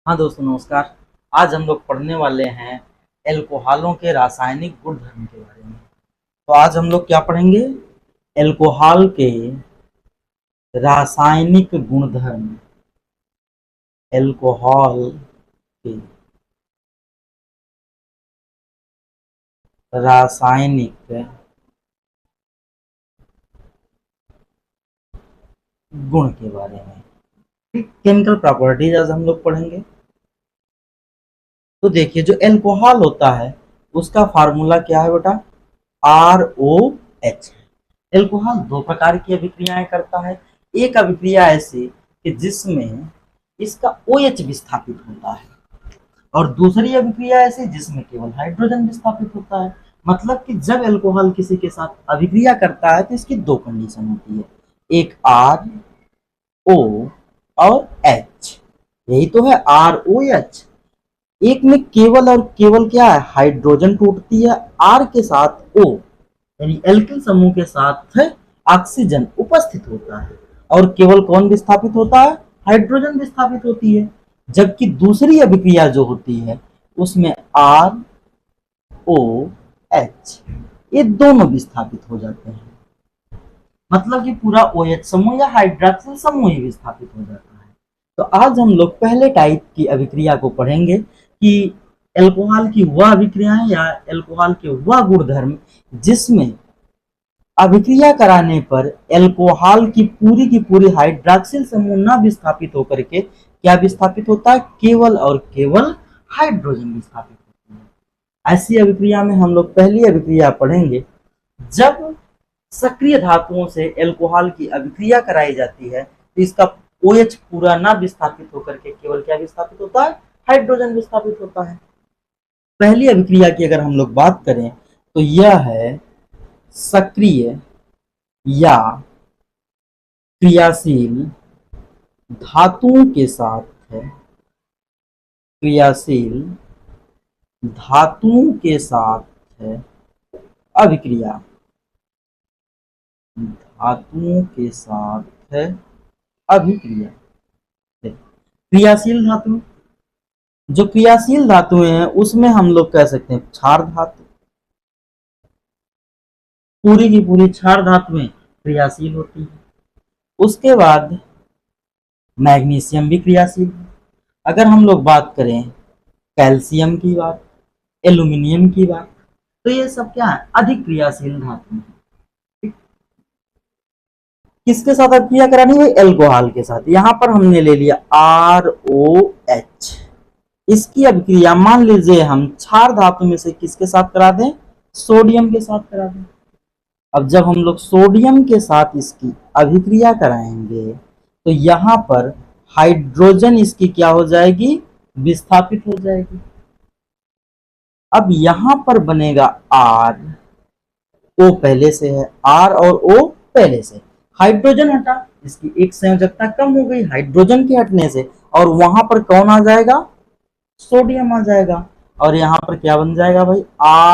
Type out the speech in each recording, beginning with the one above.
हाँ दोस्तों नमस्कार। आज हम लोग पढ़ने वाले हैं एल्कोहलों के रासायनिक गुणधर्म के बारे में। तो आज हम लोग क्या पढ़ेंगे? एल्कोहल के रासायनिक गुणधर्म। एल्कोहल के रासायनिक गुण के बारे में। केमिकल प्रॉपर्टीज आज हम लोग पढ़ेंगे। तो देखिए, जो एल्कोहल होता है उसका फार्मूला क्या है बेटा? ROH। एल्कोहल दो प्रकार की अभिक्रियाएं करता है। एक अभिक्रिया ऐसी कि जिसमें इसका OH विस्थापित होता है, और दूसरी अभिक्रिया ऐसी जिसमें केवल हाइड्रोजन विस्थापित होता है। मतलब कि जब एल्कोहल किसी के साथ अभिक्रिया करता है तो इसकी दो कंडीशन होती है, एक RO और H। यही तो है ROH। एक में केवल और केवल क्या है? हाइड्रोजन टूटती है R के साथ O, यानी एल्किल समूह के साथ ऑक्सीजन उपस्थित होता है, और केवल कौन विस्थापित होता है? हाइड्रोजन विस्थापित होती है। जबकि दूसरी अभिक्रिया जो होती है उसमें ROH ये दोनों विस्थापित हो जाते हैं। मतलब कि पूरा OH समूह या हाइड्रोक्सिल समूह ही विस्थापित हो जाता है। तो आज हम लोग पहले टाइप की अभिक्रिया को पढ़ेंगे कि एल्कोहल की वह अभिक्रियाएं या एल्कोहल के वह गुणधर्म जिसमें अभिक्रिया कराने पर एल्कोहल की पूरी हाइड्रॉक्सिल समूह न विस्थापित होकर के क्या विस्थापित होता है? केवल और केवल हाइड्रोजन विस्थापित होती है। ऐसी अभिक्रिया में हम लोग पहली अभिक्रिया पढ़ेंगे जब सक्रिय धातुओं से एल्कोहल की अभिक्रिया कराई जाती है तो इसका OH पूरा ना विस्थापित होकर के केवल क्या विस्थापित होता है? हाइड्रोजन विस्थापित होता है। पहली अभिक्रिया की अगर हम लोग बात करें तो यह है सक्रिय या क्रियाशील धातुओं के साथ है, क्रियाशील धातुओं के साथ है अभिक्रिया, धातुओं के साथ है अभिक्रिया। क्रियाशील धातु, जो क्रियाशील धातुएं हैं उसमें हम लोग कह सकते हैं क्षार धातु। पूरी की पूरी क्षार धातुएं क्रियाशील होती है। उसके बाद मैग्नीशियम भी क्रियाशील है। अगर हम लोग बात करें कैल्शियम की बात, एल्यूमिनियम की बात, तो ये सब क्या है? अधिक क्रियाशील धातु है। किसके साथ अभिक्रिया करानी है? एल्कोहल के साथ। यहां पर हमने ले लिया ROH। इसकी अभिक्रिया मान लीजिए हम क्षार धातु में से किसके साथ करा दें? सोडियम के साथ करा दें। अब जब हम लोग सोडियम के साथ इसकी अभिक्रिया कराएंगे तो यहां पर हाइड्रोजन इसकी क्या हो जाएगी? विस्थापित हो जाएगी। अब यहां पर बनेगा R, O पहले से है, R और O पहले से। हाइड्रोजन हटा, इसकी एक संयोजकता कम हो गई हाइड्रोजन के हटने से, और वहां पर कौन आ जाएगा? सोडियम आ जाएगा। और यहां पर क्या बन जाएगा भाई?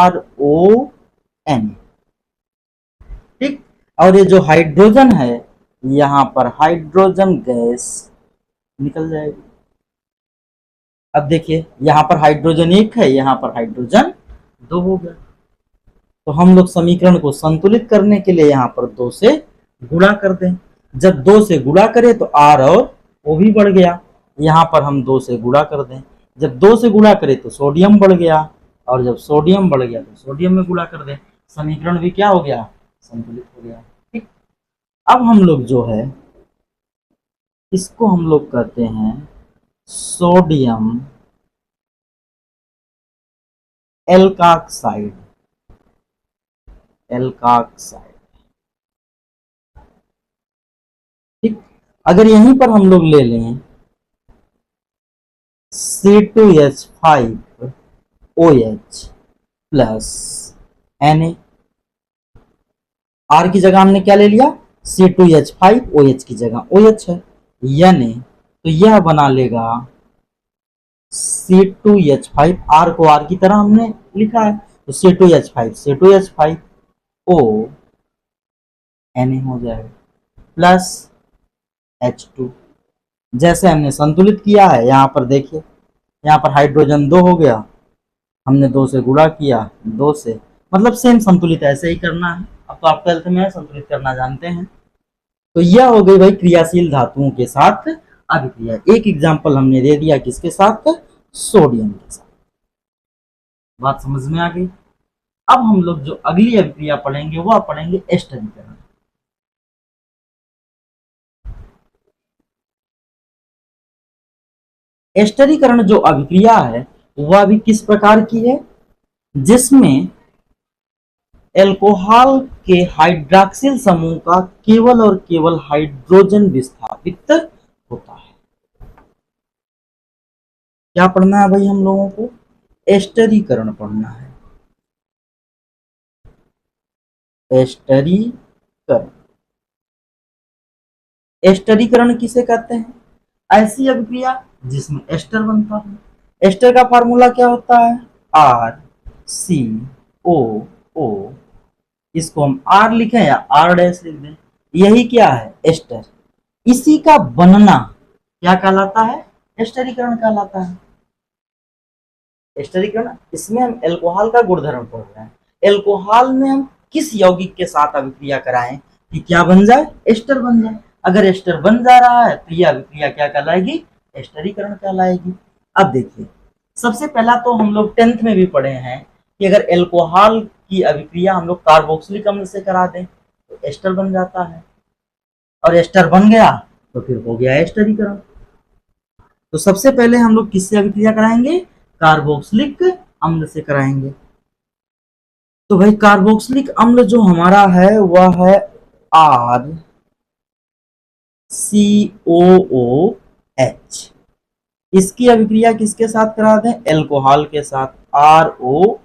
RON। ठीक। और ये जो हाइड्रोजन है यहां पर हाइड्रोजन गैस निकल जाएगी। अब देखिए, यहां पर हाइड्रोजन एक है, यहां पर हाइड्रोजन दो हो गया। तो हम लोग समीकरण को संतुलित करने के लिए यहां पर दो से गुणा कर दें। जब दो से गुणा करें तो R और O भी बढ़ गया। यहां पर हम दो से गुणा कर दें, जब दो से गुणा करें तो सोडियम बढ़ गया, और जब सोडियम बढ़ गया तो सोडियम में गुणा कर दें। समीकरण भी क्या हो गया? संतुलित हो गया। ठीक। अब हम लोग जो है इसको हम लोग कहते हैं सोडियम एल्काक्साइड। एल्काक्साइड। ठीक। अगर यहीं पर हम लोग ले लें C2H5OH प्लस Na, R की जगह हमने क्या ले लिया? C2H5OH की जगह OH है, यानी तो यह बना लेगा C2H5। R को R की तरह हमने लिखा है तो C2H5 Na हो जाएगा प्लस H2। जैसे हमने संतुलित किया है यहां पर देखिए, यहाँ पर हाइड्रोजन 2 हो गया, हमने 2 से गुणा किया, 2 से, मतलब सेम संतुलित ऐसे ही करना है। अब तो आप 12th में संतुलित करना जानते हैं। तो यह हो गई भाई क्रियाशील धातुओं के साथ अभिक्रिया। एक एग्जाम्पल हमने दे दिया किसके साथ, सोडियम के साथ। बात समझ में आ गई। अब हम लोग जो अगली अभिक्रिया पढ़ेंगे वह पढ़ेंगे एस्टरीकरण। एस्टरीकरण जो अभिक्रिया है वह भी किस प्रकार की है, जिसमें एल्कोहल के हाइड्रॉक्सिल समूह का केवल और केवल हाइड्रोजन विस्थापित होता है। क्या पढ़ना है भाई हम लोगों को, एस्टरीकरण पढ़ना है। एस्टरीकरण, एस्टरीकरण किसे कहते हैं, ऐसी अभिक्रिया जिसमें एस्टर बनता है। एस्टर का फार्मूला क्या होता है, RCOO, इसको हम R लिखें या R डैश लिख दें, यही क्या है एस्टर। इसी का बनना क्या कहलाता है, एस्टरीकरण कहलाता है। एस्टरीकरण, इसमें हम एल्कोहल का गुणधर्म पढ़ रहे हैं। एल्कोहल में हम किस यौगिक के साथ अभिक्रिया कराएं कि क्या बन जाए, एस्टर बन जाए। अगर एस्टर बन जा रहा है तो यह अभिक्रिया क्या कहलाएगी, एस्टरीकरण कहलाएगी। अब देखिए, सबसे पहला तो हम लोग 10th में भी पढ़े हैं कि अगर एल्कोहल की अभिक्रिया हम लोग कार्बोक्सिलिक अम्ल से करा दें तो एस्टर बन जाता है, और एस्टर बन गया तो फिर हो गया एस्टरीकरण। तो सबसे पहले हम लोग किससे अभिक्रिया कराएंगे, कार्बोक्सिलिक अम्ल से कराएंगे। तो भाई कार्बोक्सिलिक अम्ल जो हमारा है वह है RCOOH। इसकी अभिक्रिया किसके साथ करा दें, एल्कोहल के साथ, ROH।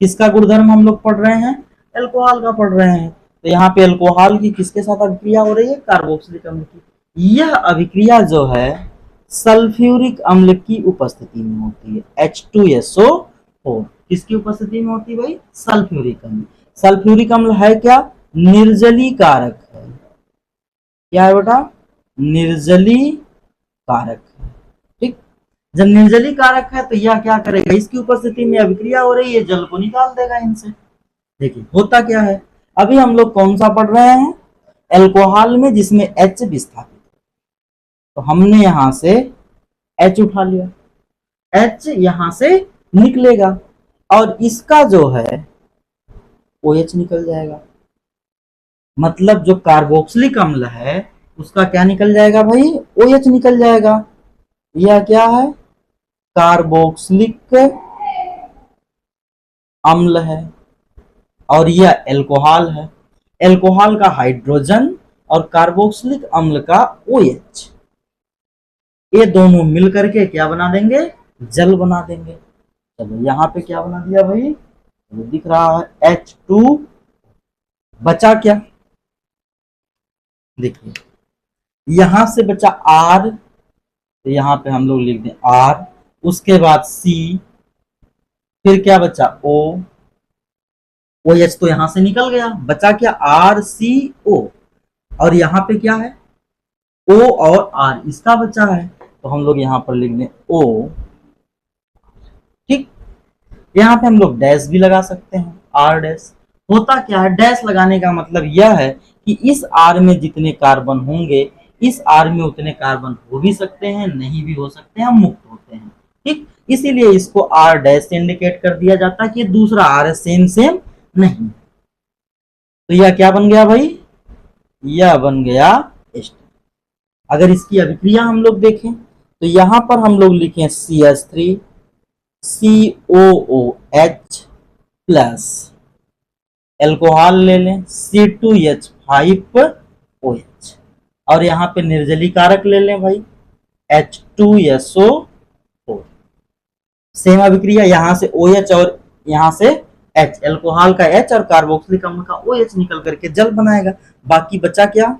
किसका गुणधर्म हम लोग पढ़ रहे हैं, एल्कोहल का पढ़ रहे हैं। तो यहाँ पे एल्कोहल की किसके साथ अभिक्रिया हो रही है, कार्बोक्सिलिक अम्ल की। यह अभिक्रिया जो है सल्फ्यूरिक अम्ल की उपस्थिति में होती है, H2SO4। किसकी उपस्थिति में होती है भाई, सल्फ्यूरिक अम्ल। सल्फ्यूरिक अम्ल है क्या, निर्जलीकारक है। क्या है बेटा, निर्जलीकारक है। ठीक, जब निर्जलीकारक है तो यह क्या करेगा, इसकी उपस्थिति में अभिक्रिया हो रही है, जल को निकाल देगा इनसे। देखिए होता क्या है, अभी हम लोग कौन सा पढ़ रहे हैं, एल्कोहल में जिसमें H विस्थापित, तो हमने यहां से H उठा लिया, H यहां से निकलेगा और इसका जो है OH निकल जाएगा। मतलब जो कार्बोक्सिलिक अम्ल है उसका क्या निकल जाएगा भाई, OH निकल जाएगा। यह क्या है, कार्बोक्सिलिक अम्ल है और यह एल्कोहल है। एल्कोहल का हाइड्रोजन और कार्बोक्सिलिक अम्ल का OH, ये दोनों मिलकर के क्या बना देंगे, जल बना देंगे। चलो यहाँ पे क्या बना दिया भाई, ये दिख रहा है H2। बचा क्या, देखिए यहां से बचा R, तो यहाँ पे हम लोग लिख दें R, उसके बाद C, फिर क्या बचा O, OH तो यहां से निकल गया, बचा क्या RCO, और यहाँ पे क्या है O और R, इसका बचा है, तो हम लोग यहाँ पर लिख दें O। ठीक, यहाँ पे हम लोग डैश भी लगा सकते हैं, R डैश। होता क्या है, डैश लगाने का मतलब यह है कि इस R में जितने कार्बन होंगे इस R में उतने कार्बन हो भी सकते हैं, नहीं भी हो सकते हैं, मुक्त होते हैं। ठीक, इसीलिए इसको R डैश से इंडिकेट कर दिया जाता है कि दूसरा R है, सेम सेम नहीं। तो यह क्या बन गया भाई, यह बन गया एस्टर। अगर इसकी अभिक्रिया हम लोग देखें तो यहां पर हम लोग लिखें CH3 COOH प्लस एल्कोहल ले लें C2H5OH, और यहाँ पे निर्जलीकारक ले लें भाई H2SO4। सेम अभिक्रिया, यहां से OH और यहां से H, एल्कोहल का H और कार्बोक्सिलिक अम्ल का OH निकल करके जल बनाएगा। बाकी बचा क्या,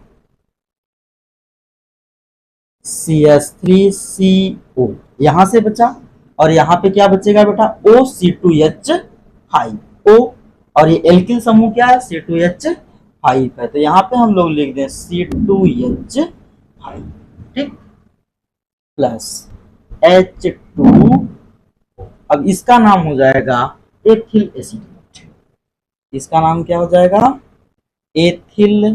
CH3CO यहां से बचा, और यहाँ पे क्या बचेगा बेटा OC2H5O, और ये एल्किल समूह क्या है, C2H5 है, तो यहाँ पे हम लोग लिख दें C2H5। ठीक, प्लस H2। अब इसका नाम हो जाएगा एथिल एसीटेट। इसका नाम क्या हो जाएगा? Ethyl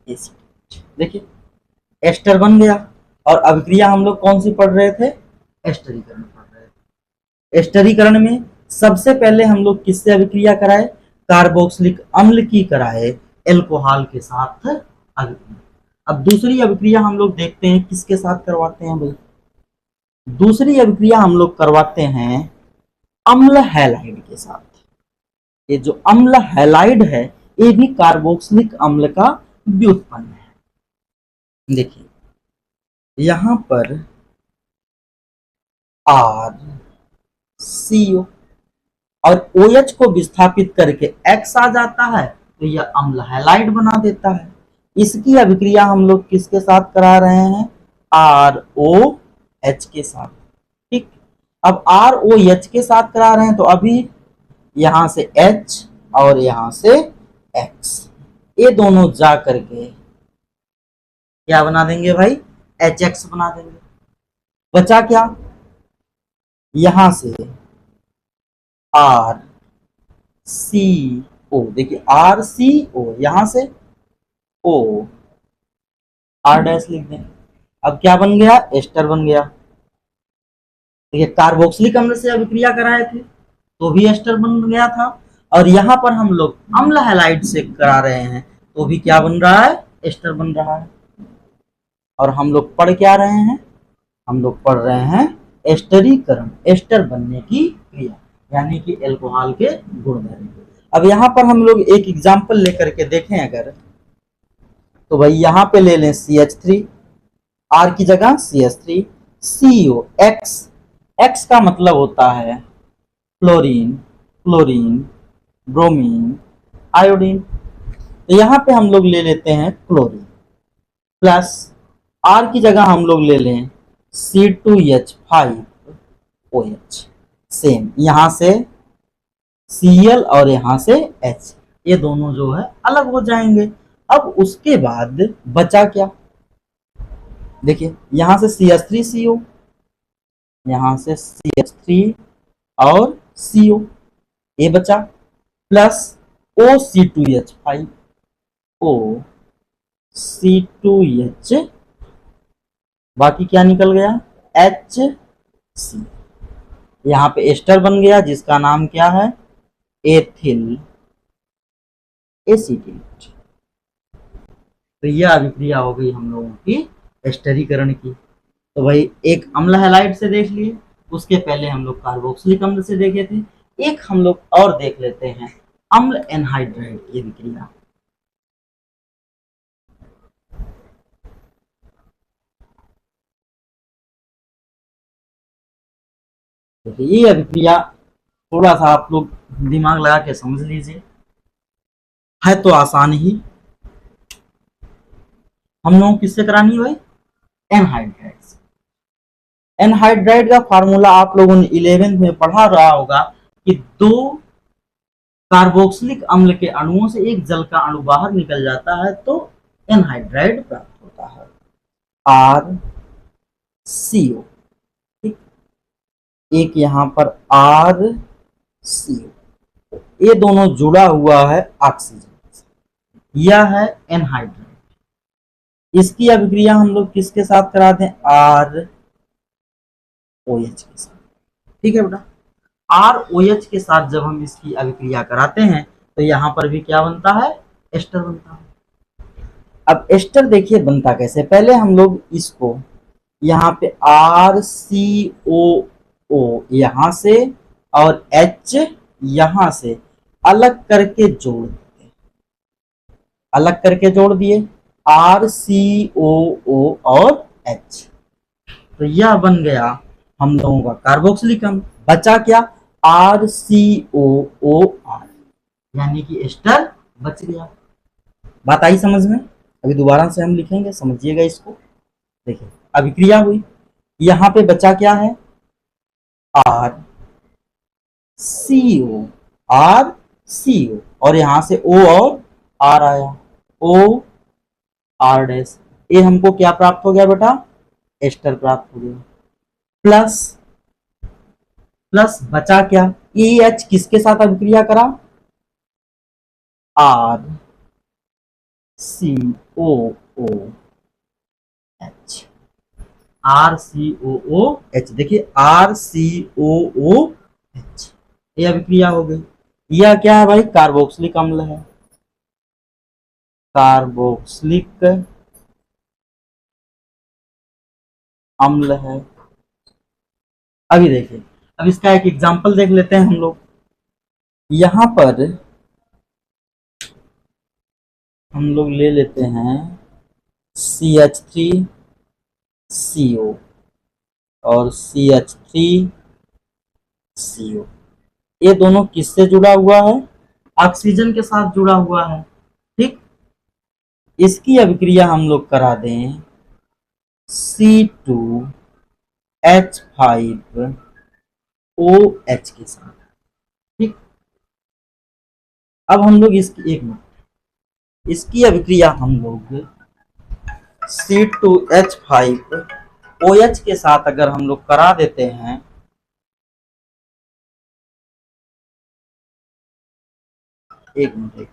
acetate. देखिए एस्टर बन गया। और अभिक्रिया हम लोग कौन सी पढ़ रहे थे? एस्टरीकरण पढ़ रहे थे। एस्टरीकरण में सबसे पहले हम लोग किससे अभिक्रिया कराए? कार्बोक्सिलिक अम्ल की कराए एल्कोहल के साथ अभिक्रिया। अब दूसरी अभिक्रिया हम लोग देखते हैं किसके साथ करवाते हैं भाई। दूसरी अभिक्रिया हम लोग करवाते हैं अम्ल हैलाइड के साथ। ये जो अम्ल हैलाइड है ये भी कार्बोक्सिलिक अम्ल का व्युत्पन्न है। देखिए यहां पर RCO और OH को विस्थापित करके X आ जाता है तो यह अम्ल हैलाइड बना देता है। इसकी अभिक्रिया हम लोग किसके साथ करा रहे हैं? ROH के साथ। ठीक, अब ROH के साथ करा रहे हैं तो अभी यहां से H और यहां से X, ये दोनों जा करके क्या बना देंगे भाई? HX बना देंगे। बचा क्या? यहां से RCO, देखिए RCO यहां से O, R डैश लिख दें। अब क्या बन गया? एस्टर बन गया। देखिए कार्बोक्सिलिक अम्ल से अभिक्रिया कराए थे तो भी एस्टर बन गया था, और यहाँ पर हम लोग अम्ल हैलाइड से करा रहे हैं तो भी क्या बन रहा है? एस्टर बन रहा है। और हम लोग पढ़ क्या रहे हैं? हम लोग पढ़ रहे हैं एस्टरीकरण, एस्टर बनने की क्रिया, यानी कि एल्कोहल के गुणधर्म। अब यहाँ पर हम लोग एक एग्जाम्पल लेकर के देखें अगर, तो भाई यहाँ पे ले लें CH3, R की जगह CH3, CO, X का मतलब होता है फ्लोरीन, क्लोरीन, ब्रोमीन, आयोडीन। तो यहाँ पे हम लोग ले लेते हैं क्लोरीन, प्लस R की जगह हम लोग ले लें C2H5OH। सेम यहाँ से Cl और यहाँ से H, ये दोनों जो है अलग हो जाएंगे। अब उसके बाद बचा क्या? देखिए यहाँ से CH3CO, यहाँ से CH3 और CO, ये बचा, प्लस OC2H5, OC2H, बाकी क्या निकल गया? HC। यहाँ पे एस्टर बन गया जिसका नाम क्या है? Ethyl acetate. तो यह अभिक्रिया हो गई हम लोगों की एस्टरीकरण की। तो भाई एक अम्ल हैलाइड से देख लिए, उसके पहले हम लोग कार्बोक्सिलिक अम्ल से देखे थे। एक हम लोग और देख लेते हैं अम्ल एनहाइड्राइड की अभिक्रिया। तो ये अभिक्रिया थोड़ा सा आप लोग दिमाग लगा के समझ लीजिए, है तो आसान ही। हम लोगों किससे करानी है भाई? एनहाइड्राइड से। एनहाइड्राइड का फार्मूला आप लोगों ने 11th में पढ़ा रहा होगा कि दो कार्बोक्सिलिक अम्ल के अणुओं से एक जल का अणु बाहर निकल जाता है तो एनहाइड्राइड प्राप्त होता है, RCO। ठीक, एक यहां पर RCO, ये दोनों जुड़ा हुआ है ऑक्सीजन से, यह है एनहाइड्राइड। इसकी अभिक्रिया हम लोग किसके साथ कराते हैं? ROH के साथ। ठीक है बेटा, ROH के साथ जब हम इसकी अभिक्रिया कराते हैं तो यहाँ पर भी क्या बनता है? एस्टर बनता है। अब एस्टर देखिए बनता कैसे, पहले हम लोग इसको यहाँ पे RCOO यहाँ से और H यहाँ से अलग करके जोड़ दिए, अलग करके जोड़ दिए RCOO और H, तो यह बन गया हम लोगों का कार्बोक्सिलिक अम्ल। बचा क्या? RCOOR, यानी कि एस्टर बच गया। बात आई समझ में? अभी दोबारा से हम लिखेंगे, समझिएगा इसको। देखिए अभिक्रिया हुई, यहाँ पे बचा क्या है? RCO और यहाँ से O और R आया, OR डैश। ये हमको क्या प्राप्त हो गया बेटा? एस्टर प्राप्त हो गया। प्लस प्लस बचा क्या, एच किसके साथ अभिक्रिया करा, R C O O H, R C O H, देखिए आर सी ओ एच, ये अभिक्रिया हो गई। यह क्या है भाई, कार्बोक्सिलिक अम्ल है, कार्बोक्सिलिक अम्ल है। अभी देखिए, अब इसका एक एग्जांपल देख लेते हैं हम लोग। यहां पर हम लोग ले लेते हैं CH3CO और CH3CO, ये दोनों किससे जुड़ा हुआ है, ऑक्सीजन के साथ जुड़ा हुआ है। ठीक, इसकी अभिक्रिया हम लोग करा दें C2H5OH के साथ। ठीक, अब हम लोग इसकी एक मिनट, इसकी अभिक्रिया हम लोग C2H5OH के साथ अगर हम लोग करा देते हैं, एक मिनट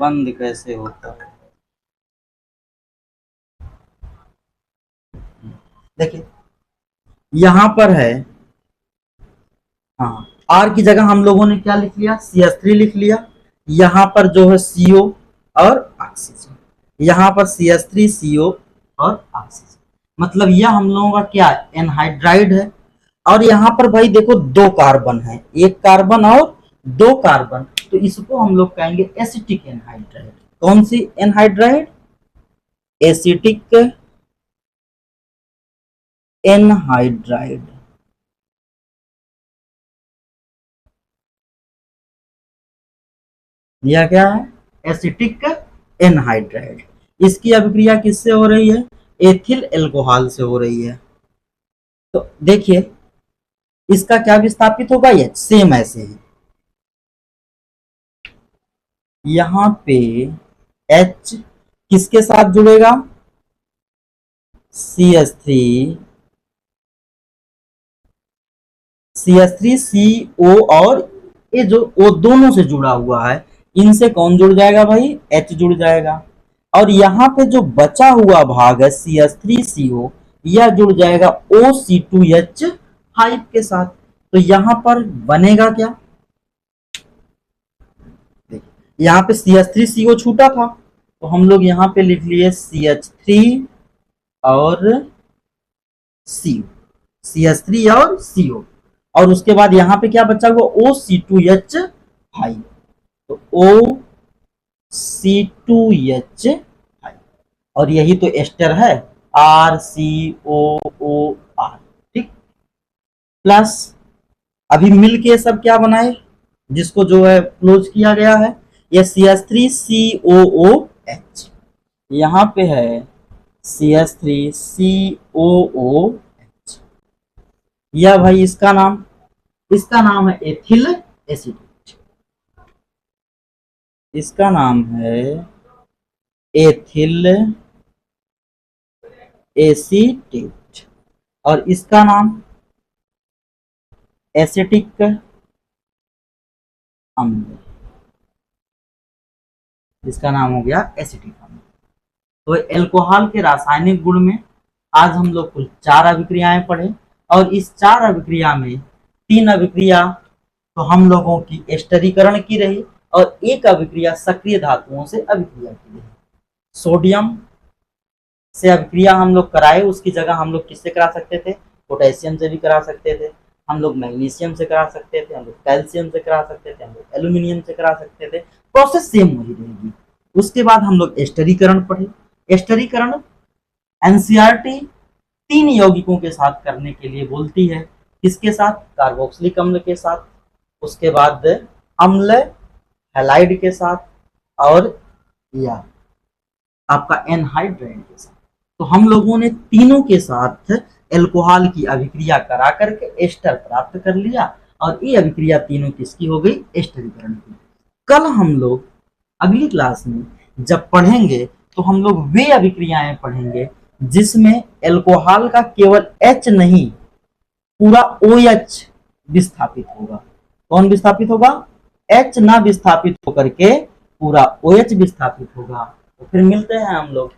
बंद कैसे होता है, देखिए यहां पर है, हाँ आर की जगह हम लोगों ने क्या लिख लिया, CH3 लिख लिया। यहाँ पर जो है CO और ऑक्सीजन, यहाँ पर CH3 CO और ऑक्सीजन, मतलब यह हम लोगों का क्या एनहाइड्राइड है। और यहाँ पर भाई देखो दो कार्बन है, एक कार्बन और दो कार्बन, तो इसको हम लोग कहेंगे एसिटिक एनहाइड्राइड। कौन सी एनहाइड्राइड, एसिटिक एनहाइड्राइड। यह क्या है, एसिटिक एनहाइड्राइड। इसकी अभिक्रिया किससे हो रही है, एथिल एल्कोहल से हो रही है। तो देखिए इसका क्या विस्थापित होगा, ये सेम ऐसे है, यहां पे H किसके साथ जुड़ेगा, CH3CO और ये जो O दोनों से जुड़ा हुआ है, इनसे कौन जुड़ जाएगा भाई, H जुड़ जाएगा। और यहाँ पे जो बचा हुआ भाग है CH3CO, यह जुड़ जाएगा OC2H5 के साथ। तो यहाँ पर बनेगा क्या, यहाँ पे CH3CO छूटा था, तो हम लोग यहाँ पे लिख लिए CH3 और CO, CH3 और CO, और उसके बाद यहाँ पे क्या बचा हुआ, OC2H5, तो OC2H5, और यही तो एस्टर है, RCOOR। ठीक, प्लस अभी मिलके सब क्या बनाए, जिसको जो है क्लोज किया गया है, ये CH3COOH, यहाँ पे है CH3COOH, यह भाई इसका नाम है एथिल एसिटेट, इसका नाम है एथिल एसीटेट, और इसका नाम एसिटिक अम्ल, इसका नाम हो गया एसिटिक अम्ल। तो एल्कोहल के रासायनिक गुण में आज हम लोग कुल 4 अभिक्रियाएं पढ़े, और इस 4 अभिक्रिया में 3 अभिक्रिया तो हम लोगों की एस्टरीकरण की रही, और एक अभिक्रिया सक्रिय धातुओं से अभिक्रिया की रही। सोडियम से अभिक्रिया हम लोग कराए, उसकी जगह हम लोग किससे करा सकते थे, पोटेशियम से भी करा सकते थे, हम लोग मैग्नीशियम से करा सकते थे, हम लोग कैल्शियम से करा सकते थे, हम लोग एल्यूमिनियम से करा सकते थे, प्रोसेस सेम वही रहेगी। उसके बाद हम लोग एस्टरीकरण पढ़े। एस्टरीकरण एनसीईआरटी 3 यौगिकों के साथ करने के लिए बोलती है, किसके साथ, कार्बोक्सिलिक अम्ल के साथ, उसके बाद अम्ल हैलाइड के साथ, और या आपका एनहाइड्राइड के साथ। तो हम लोगों ने तीनों के साथ एल्कोहल की अभिक्रिया करा करके एस्टर प्राप्त कर लिया, और ये अभिक्रिया तीनों किसकी हो गई, एस्टरीकरण की। कल हम लोग अगली क्लास में जब पढ़ेंगे तो हम लोग वे अभिक्रियाएं पढ़ेंगे जिसमें एल्कोहल का केवल H नहीं पूरा OH विस्थापित होगा। कौन विस्थापित होगा, H ना विस्थापित होकर के पूरा OH विस्थापित होगा। तो फिर मिलते हैं हम लोग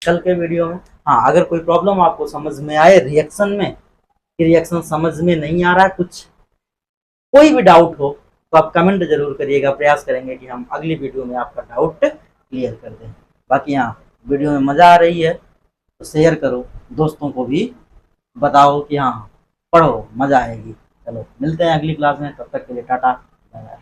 कल के वीडियो में। हाँ, अगर कोई प्रॉब्लम आपको समझ में आए रिएक्शन में, रिएक्शन समझ में नहीं आ रहा है, कुछ कोई भी डाउट हो तो आप कमेंट जरूर करिएगा, प्रयास करेंगे कि हम अगली वीडियो में आपका डाउट क्लियर कर दें। बाकी हाँ, वीडियो में मज़ा आ रही है तो शेयर करो, दोस्तों को भी बताओ कि हाँ पढ़ो, मज़ा आएगी। चलो मिलते हैं अगली क्लास में, तब तक के लिए टाटा बाय बाय।